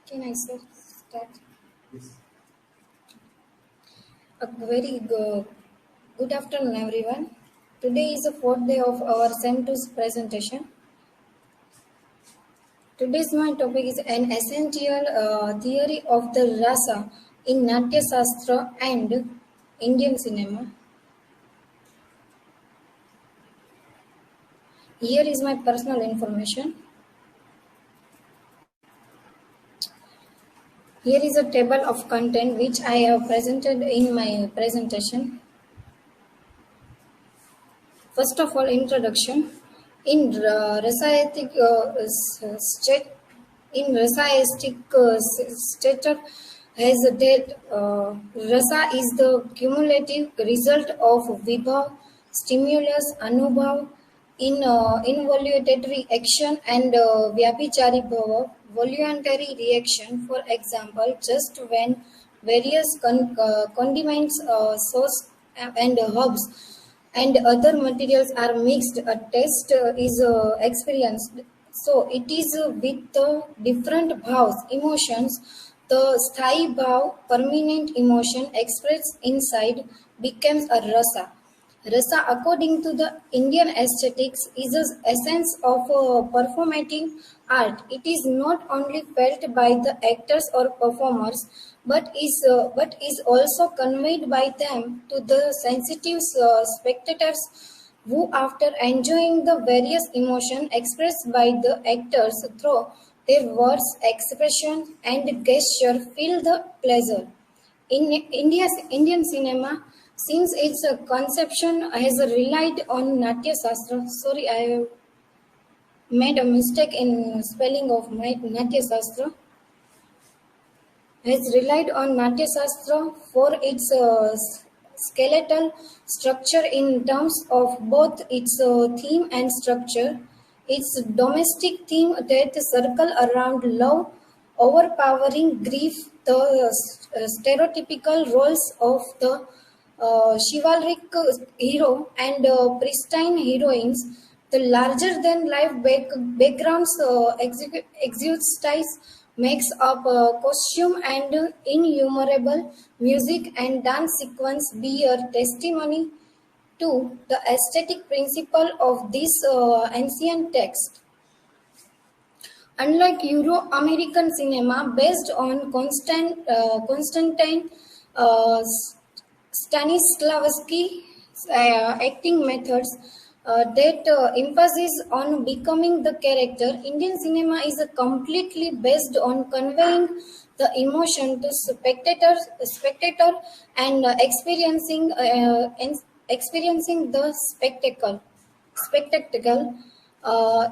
Can I start? A very good afternoon, everyone. Today is the fourth day of our Sem 2 presentation. Today's my topic is an essential theory of the rasa in Natya Shastra and Indian cinema. Here is my personal information. Here is a table of content which I have presented in my presentation. First of all, introduction. In Rasayatic state, in Rasayastic stature has that rasa is the cumulative result of vibhav, stimulus, anubhav, involuntary action and vyapichari bhava, voluntary reaction. For example, just when various condiments, sauce, and herbs and other materials are mixed, a taste is experienced. So it is with the different bhavs, emotions, the sthayi bhav, permanent emotion expressed inside becomes a rasa. Rasa, according to the Indian aesthetics, is the essence of performative art. It is not only felt by the actors or performers, but is also conveyed by them to the sensitive spectators who, after enjoying the various emotions expressed by the actors through their words, expression, and gesture, feel the pleasure. In India's Indian cinema, since its conception has relied on Natya Shastra, sorry, I made a mistake in spelling of my Natya Shastra, has relied on Natya Shastra for its skeletal structure in terms of both its theme and structure. Its domestic theme that circle around love, overpowering grief, the stereotypical roles of the chivalric hero and pristine heroines, the larger-than-life backgrounds exudes makes up costume and innumerable music and dance sequence bear testimony to the aesthetic principle of this ancient text. Unlike Euro-American cinema based on Constantine Stanislavski's acting methods that emphasis on becoming the character, Indian cinema is completely based on conveying the emotion to spectator and experiencing the spectacle.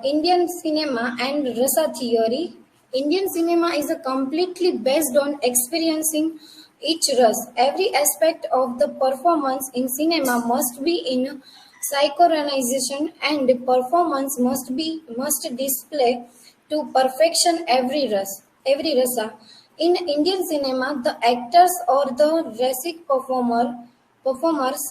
Indian cinema and rasa theory. Indian cinema is completely based on experiencing each ras. Every aspect of the performance in cinema must be in synchronization, and performance must display to perfection every rasa. In Indian cinema, the actors or the rasic performers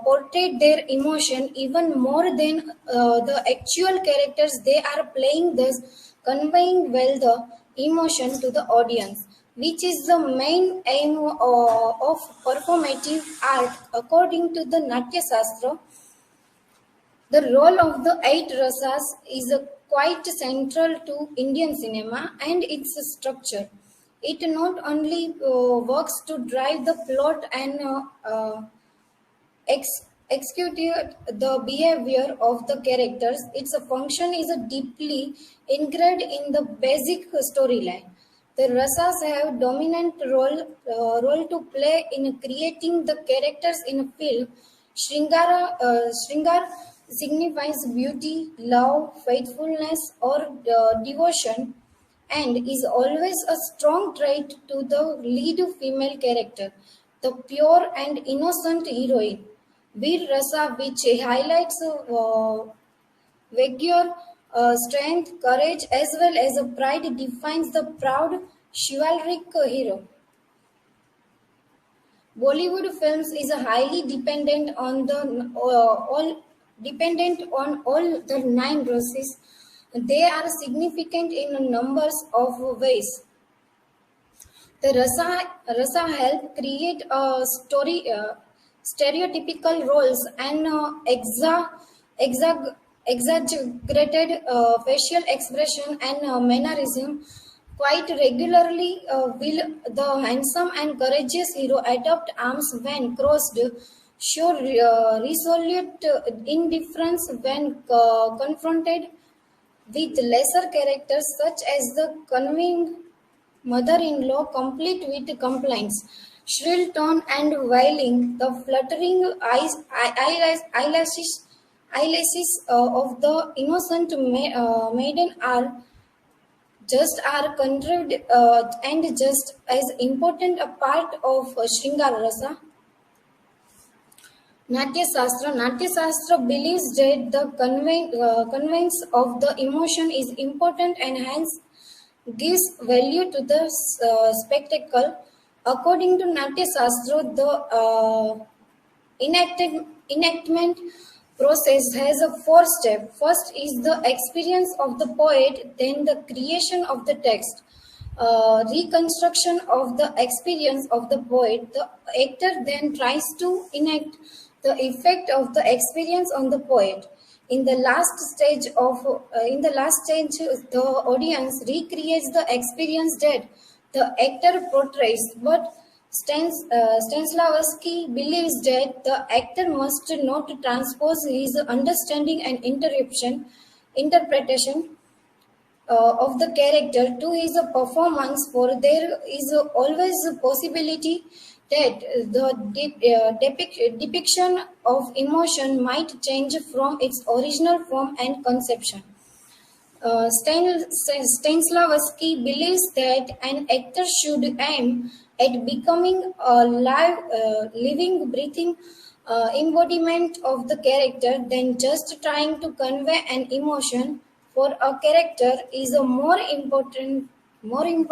portray their emotion even more than the actual characters they are playing, thus conveying well the emotion to the audience, which is the main aim of performative art. According to the Natya Shastra, the role of the eight rasas is quite central to Indian cinema and its structure. It not only works to drive the plot and execute the behavior of the characters, its function is deeply ingrained in the basic storyline. The rasas have dominant role to play in creating the characters in a film. Shringar signifies beauty, love, faithfulness, or devotion, and is always a strong trait to the lead female character, the pure and innocent heroine. Veer Rasa, which highlights vigor, strength, courage, as well as pride, defines the proud chivalric hero. Bollywood films is highly dependent on all the nine races. They are significant in numbers of ways. The rasa help create a story, stereotypical roles and exa- exaggerated facial expression and mannerism. Quite regularly, will the handsome and courageous hero adopt arms when crossed, show resolute indifference when confronted with lesser characters such as the cunning mother-in-law, complete with complaints, shrill tone and wailing, the fluttering eyelashes of the innocent maiden are contrived and just as important a part of Shringar Rasa. Natya Shastra believes that the conveyance of the emotion is important and hence gives value to the spectacle. According to Natya Shastra, the enactment process has a four step. First is the experience of the poet, then the creation of the text, reconstruction of the experience of the poet. The actor then tries to enact the effect of the experience on the poet. In the last stage, the audience recreates the experience that the actor portrays, but Stanislavski believes that the actor must not transpose his understanding and interpretation of the character to his performance, for there is always a possibility that the depiction of emotion might change from its original form and conception. Stanislavski believes that an actor should aim at becoming a living, breathing embodiment of the character than just trying to convey an emotion. For a character is a more important than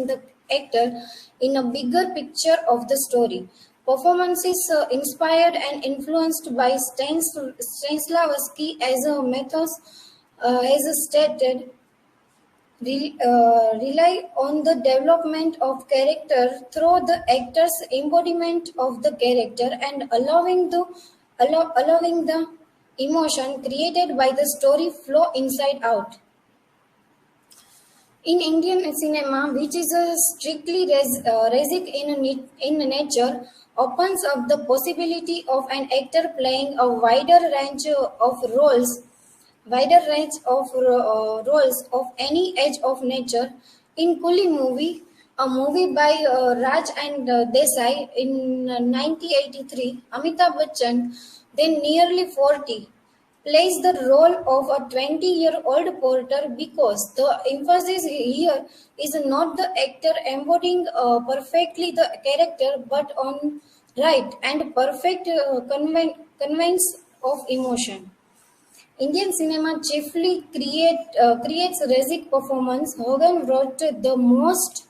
the actor in a bigger picture of the story. Performances inspired and influenced by Stanislavski as a methods as stated, rely on the development of character through the actor's embodiment of the character and allowing the emotion created by the story flow inside out. In Indian cinema, which is a strictly rasic in nature, opens up the possibility of an actor playing a wider range of roles of any age of nature. In Kuli movie, a movie by Raj and Desai in 1983, Amitabh Bachchan, then nearly 40, plays the role of a 20-year-old porter because the emphasis here is not the actor embodying perfectly the character but on right and perfect conveyance of emotion. Indian cinema chiefly creates rasic performance. Hogan wrote the most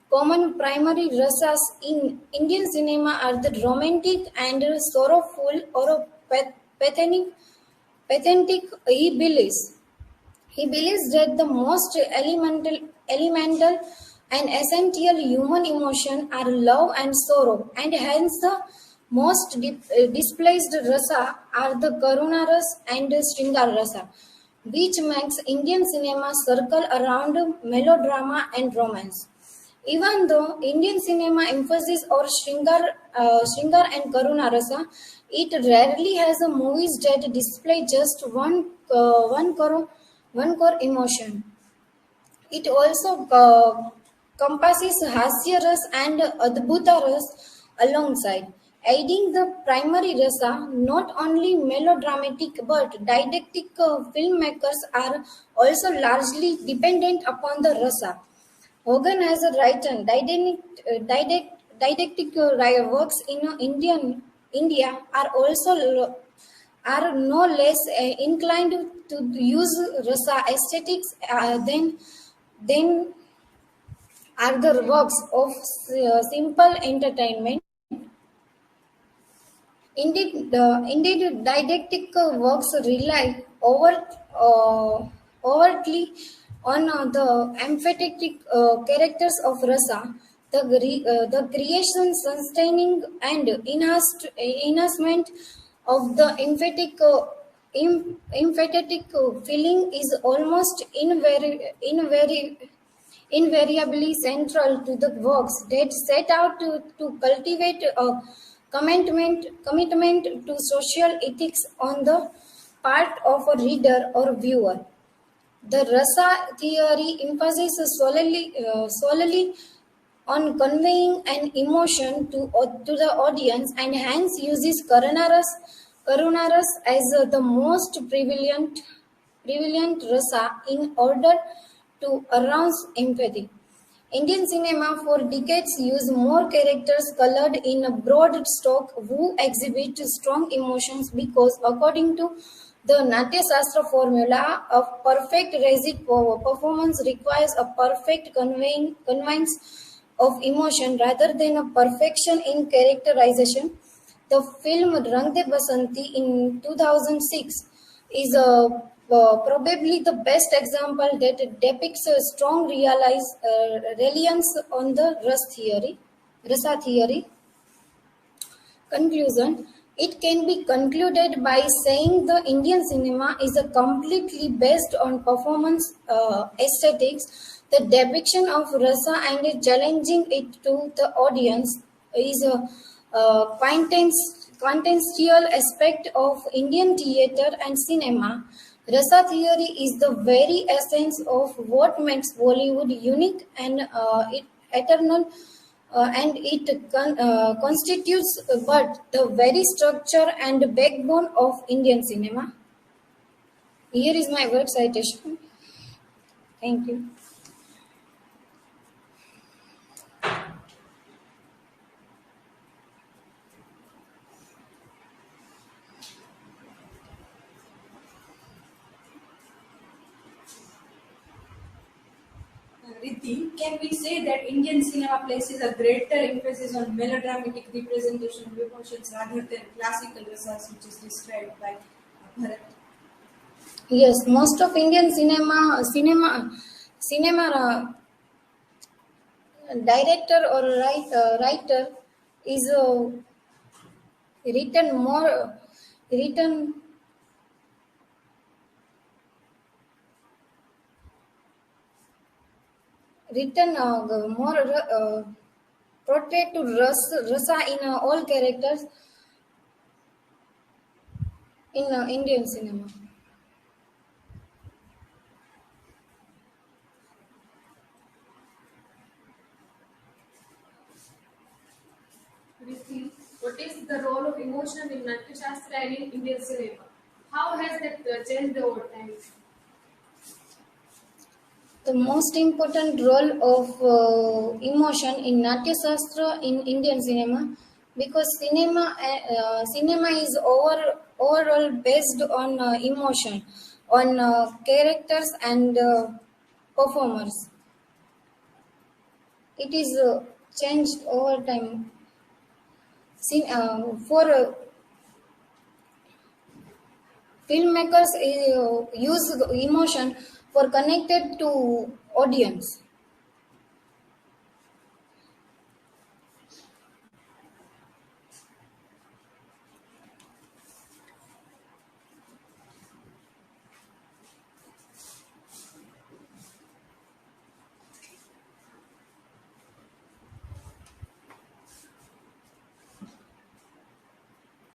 common primary rasas in Indian cinema are the romantic and sorrowful or pathetic. Pathetic. He believes that the most elemental and essential human emotion are love and sorrow, and hence the most displaced rasa are the Karuna ras and Sringar rasa, which makes Indian cinema circle around melodrama and romance. Even though Indian cinema emphasis on Shringar and Karuna Rasa, it rarely has a movies that display just one core emotion. It also compasses Hasya Ras and Adbhuta Ras alongside, aiding the primary rasa. Not only melodramatic but didactic filmmakers are also largely dependent upon the rasa. Hogan has written didactic works in India are no less inclined to use rasa aesthetics than are the works of simple entertainment. Indeed, didactic works rely overtly on the emphatic characters of rasa. The creation, sustaining, and enhancement of the emphatic feeling is almost invariably central to the works that set out to cultivate a commitment to social ethics on the part of a reader or viewer. The rasa theory emphasizes solely on conveying an emotion to the audience and hence uses Karunaras as the most prevalent rasa in order to arouse empathy. Indian cinema for decades used more characters colored in a broad stroke who exhibit strong emotions because, according to the Natya Shastra formula, a perfect Resi performance requires a perfect conveyance of emotion rather than a perfection in characterization. The film Rang De Basanti in 2006 is probably the best example that depicts a strong reliance on the Rasa theory. Conclusion. It can be concluded by saying the Indian cinema is a completely based on performance aesthetics. The depiction of rasa and challenging it to the audience is a quintessential aspect of Indian theatre and cinema. Rasa theory is the very essence of what makes Bollywood unique and eternal and it constitutes but the very structure and backbone of Indian cinema. Here is my word citation. Thank you. Riddhi, can we say that Indian cinema places a greater emphasis on melodramatic representation of emotions rather than classical rasas, which is described by Bharat? Yes, most of Indian cinema director or writer is written more written written more portrait to rasa in all characters in Indian cinema. Riddhi, what is the role of emotion in Natya Shastra and in Indian cinema? How has that changed over time? The most important role of emotion in Natya Shastra in Indian cinema because cinema is overall based on emotion, on characters and performers. It is changed over time. For filmmakers use emotion for connected to audience.